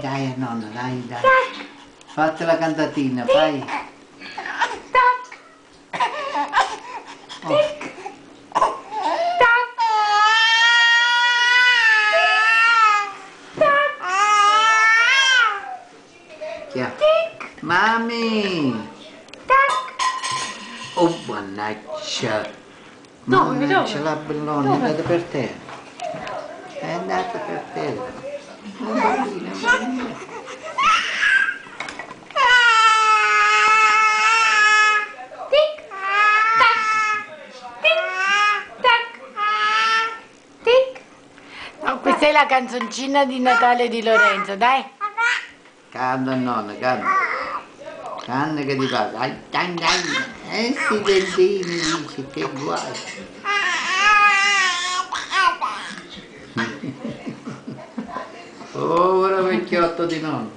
dai, nonna, dai, dai. Fate la cantatina, fai. Oh. Mami! Oh, mannaggia! Mannaggia, la bellona è andata per terra. È andata per terra. Bambina, bambina. Tic, tac, tic, tac, tic. No, questa è la canzoncina di Natale di Lorenzo, dai. Calma, nonna, calma. Calma che ti fa. Dai, dai, dai. Sti dentini, dici, che guai. Povero vecchiotto di nonno.